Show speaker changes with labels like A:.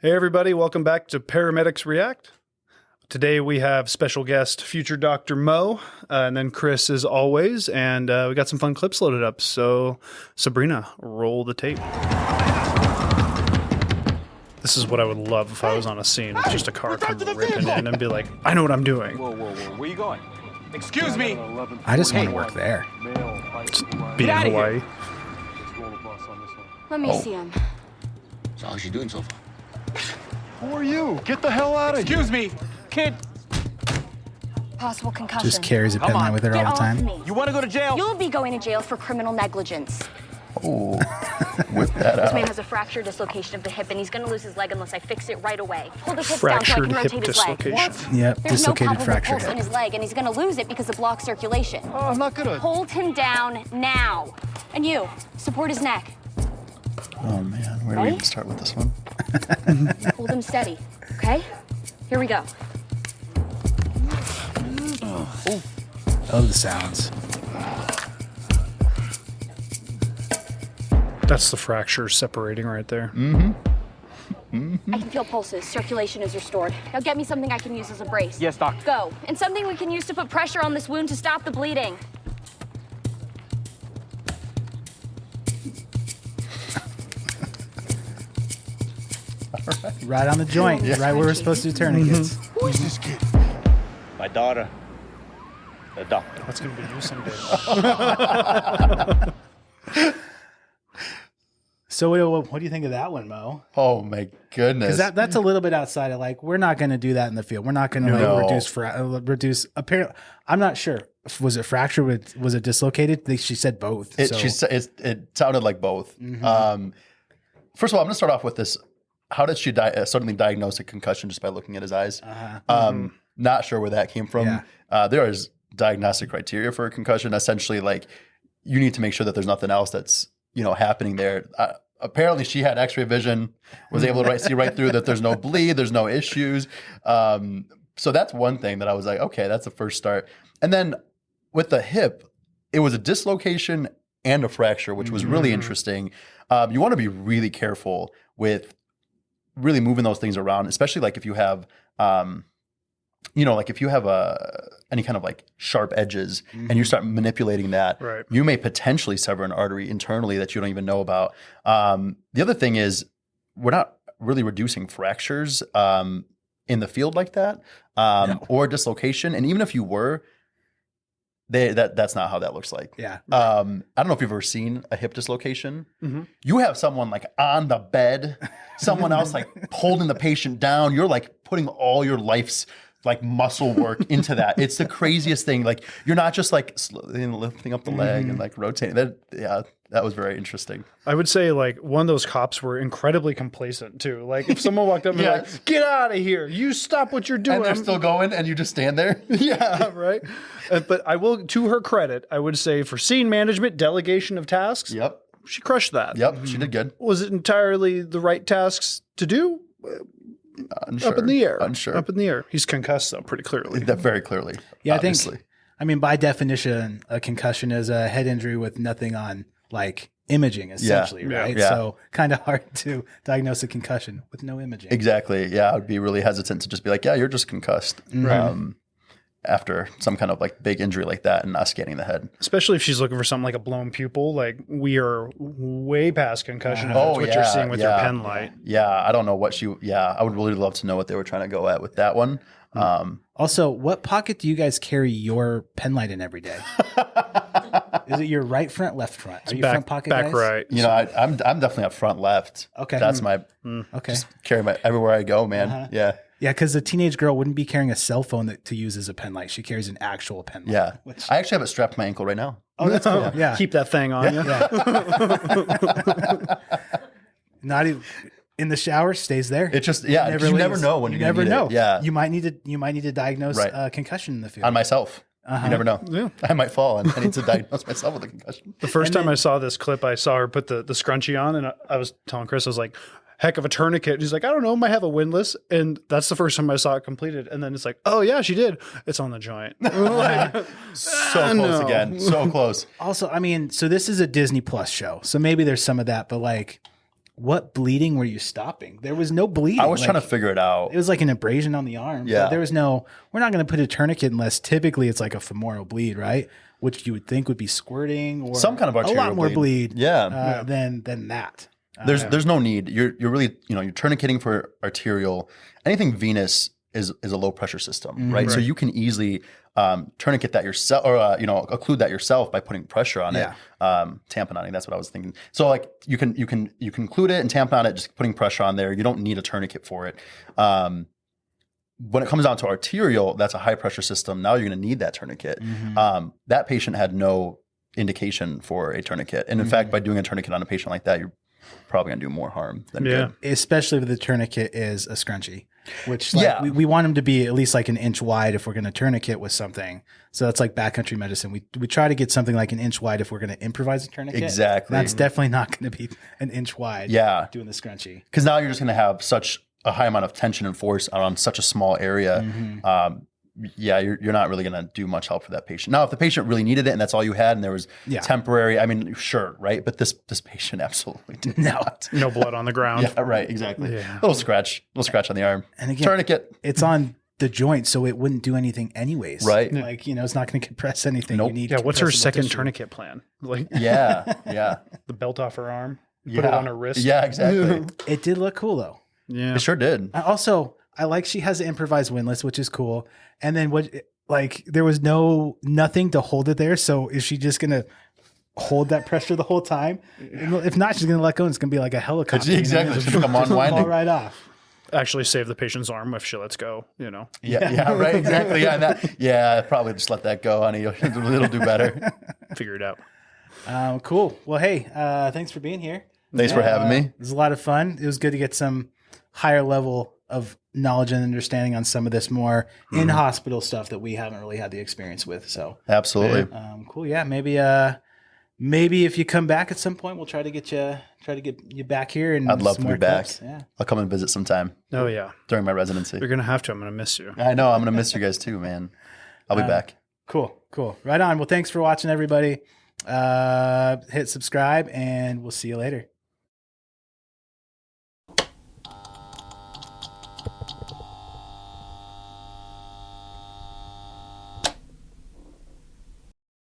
A: Hey everybody, welcome back to Paramedics React. Today we have special guest future Dr. Mo, and then Chris as always, and we got some fun clips loaded up. So Sabrina, roll the tape. This is what I would love if I was on a scene with just a car come ripping in and be like, I know what I'm doing.
B: Whoa, where you going? Excuse me!
C: I just want to work there.
A: Just be in Hawaii.
D: Let me see him.
E: So how's she doing so far?
B: Who are you? Get the hell out of here! Excuse me, kid!
D: Possible concussion.
C: Just carries a
B: Come
C: pen
B: on,
C: with her
D: Get
C: all the
D: off
C: time.
D: me.
B: You want to go to jail?
D: You'll be going to jail for criminal negligence.
E: Oh, whip that
D: This
E: out.
D: man has a fracture dislocation of the hip, and he's going to lose his leg unless I fix it right away. Hold his hips down so I
A: Fractured
D: can
A: hip
D: rotate his leg.
A: dislocation.
C: Yep,
D: There's
C: dislocated
D: no palpable
C: fracture
D: pulse in
C: hip.
D: his leg, and he's going to lose it because of blocked circulation.
B: Oh, I'm not gonna.
D: Hold him down now. And you, support his neck.
E: Oh man, where do we even start with this one?
D: Hold him steady, okay? Here we go.
C: Oh, the sounds.
A: That's the fracture separating right there.
D: I can feel pulses. Circulation is restored. Now get me something I can use as a brace.
B: Yes, doc.
D: Go. And something we can use to put pressure on this wound to stop the bleeding.
C: Right on the joint,
E: Yeah.
C: right where we're supposed to do tourniquets.
B: Who is this kid?
F: My daughter, the doctor.
A: That's going to be you someday.
C: So what do you think of that one, Mo?
E: Oh my goodness.
C: Because that's a little bit outside of like, we're not going to do that in the field. We're not going to
E: No.
C: reduce. Apparently, I'm not sure. Was it fractured? Was it dislocated? She said both.
E: It sounded like both. First of all, I'm going to start off with this. How did she suddenly diagnose a concussion just by looking at his eyes? Not sure where that came from.
C: Yeah.
E: There is diagnostic criteria for a concussion. Essentially, like you need to make sure that there's nothing else that's happening there. Apparently, she had X-ray vision, was able to see right through that. There's no bleed, there's no issues. So that's one thing that I was like, okay, that's the first start. And then with the hip, it was a dislocation and a fracture, which was really interesting. You want to be really careful with really moving those things around, especially like if you have, like if you have any kind of like sharp edges and you start manipulating that,
A: Right.
E: you may potentially sever an artery internally that you don't even know about. The other thing is we're not really reducing fractures in the field like that or dislocation. And even if you were, that's not how that looks like.
C: Yeah.
E: I don't know if you've ever seen a hip dislocation. You have someone like on the bed, someone else like holding the patient down. You're like putting all your life's like muscle work into that. It's the craziest thing. Like you're not just like slowly lifting up the leg and like rotating. That was very interesting.
A: I would say like one of those cops were incredibly complacent too. Like if someone walked up and
E: Yes.
A: like, get out of here, you stop what you're doing.
E: And they're still going and you just stand there.
A: Yeah, right. But I will, to her credit, I would say for scene management, delegation of tasks,
E: Yep.
A: she crushed that.
E: Yep. She did good.
A: Was it entirely the right tasks to do?
E: Unsure.
A: Up in the air.
E: Unsure.
A: Up in the air. He's concussed though, pretty clearly.
E: That very clearly.
C: Yeah,
E: obviously.
C: I mean, by definition, a concussion is a head injury with nothing on like imaging, essentially,
A: Yeah.
C: right?
E: Yeah.
C: So kind of hard to diagnose a concussion with no imaging.
E: Exactly. Yeah. I would be really hesitant to just be like, yeah, you're just concussed. After some kind of like big injury like that and not scanning the head.
A: Especially if she's looking for something like a blown pupil. Like we are way past concussion. If that's what you're seeing with your pen light.
E: Yeah. I don't know what I would really love to know what they were trying to go at with that one.
C: Also, what pocket do you guys carry your pen light in every day? Is it your right front, left front? Are you front pocket
A: back
C: guys?
A: right.
E: I'm definitely up front left.
C: Okay.
E: That's my
C: Okay.
E: just carry my everywhere I go, man. Yeah.
C: Yeah, because the teenage girl wouldn't be carrying a cell phone to use as a pen light. She carries an actual pen light.
E: Yeah.
C: Which,
E: I actually have it strapped to my ankle right now.
C: oh, that's cool. Yeah.
A: Keep that thing on you.
C: Not even in the shower, stays there.
E: It just, yeah, you never
C: leaves.
E: know when
C: you
E: you're
C: never
E: gonna
C: know.
E: need it. Yeah.
C: You might need to diagnose
E: Right.
C: a concussion in the field.
E: On myself. You never know.
A: Yeah.
E: I might fall and I need to diagnose myself with a concussion.
A: The first time I saw this clip, I saw her put the scrunchie on, and I was telling Chris, I was like, heck of a tourniquet. He's like, I don't know, might have a windlass. And that's the first time I saw it completed. And then it's like, oh yeah, she did. It's on the joint. Like,
E: So close
A: no.
E: again. So close.
C: Also, I mean, so this is a Disney Plus show, so maybe there's some of that, but like, what bleeding were you stopping? There was no bleeding.
E: I was trying to figure it out.
C: It was like an abrasion on the arm.
E: Yeah.
C: But there was no, we're not going to put a tourniquet unless typically it's like a femoral bleed, right? Which you would think would be squirting or
E: Some kind of
C: a
E: arterial
C: lot more bleed
E: Yeah.
C: than that.
E: There's no need. You're really, you're tourniqueting for arterial. Anything venous is a low pressure system, right? So you can easily tourniquet that yourself, or occlude that yourself by putting pressure on it. Tamponing. That's what I was thinking. So like you can occlude it and tampon it, just putting pressure on there. You don't need a tourniquet for it. When it comes down to arterial, that's a high pressure system. Now you're going to need that tourniquet. That patient had no indication for a tourniquet, and in fact, by doing a tourniquet on a patient like that, you're probably going to do more harm than good.
C: Especially if the tourniquet is a scrunchie, which we want them to be at least like an inch wide if we're going to tourniquet with something. So that's like backcountry medicine. We try to get something like an inch wide if we're going to improvise a tourniquet.
E: Exactly.
C: That's definitely not going to be an inch wide.
E: Yeah.
C: Doing the scrunchie.
E: Because now you're just going to have such a high amount of tension and force around such a small area. You're not really going to do much help for that patient. Now, if the patient really needed it and that's all you had and there was temporary, I mean, sure, right? But this patient absolutely did not.
A: No blood on the ground.
E: Yeah, right, exactly. Little scratch on the arm.
C: And again,
E: tourniquet.
C: It's on the joint, so it wouldn't do anything anyways.
E: Right.
C: Like, it's not going to compress anything.
E: Nope.
C: You need
A: What's her
C: compressible
A: second
C: tissue.
A: tourniquet plan? Like
E: Yeah.
A: the belt off her arm, put it on her wrist.
E: Yeah, exactly.
C: It did look cool though.
A: Yeah.
E: It sure did.
C: I like she has the improvised windlass, which is cool. And then there was nothing to hold it there. So is she just going to hold that pressure the whole time? If not, she's going to let go and it's going to be like a helicopter.
E: Exactly. It's just come
C: fall
E: unwinding.
C: right off.
A: Actually save the patient's arm if she lets go,
E: Yeah, right, exactly. Yeah, probably just let that go, honey. It'll do better.
A: Figure it out.
C: Cool. Well, hey, thanks for being here.
E: Thanks for having me.
C: It was a lot of fun. It was good to get some higher level of knowledge and understanding on some of this more in-hospital stuff that we haven't really had the experience with. So
E: absolutely.
C: Cool. Yeah. Maybe if you come back at some point, we'll try to get you back here. And
E: I'd love to be back.
C: Clips. Yeah.
E: I'll come and visit sometime.
A: Oh yeah.
E: During my residency.
A: You're going to have to. I'm going to miss you.
E: I know. I'm going to miss you guys too, man. I'll be back.
C: Cool. Right on. Well, thanks for watching, everybody. Hit subscribe and we'll see you later.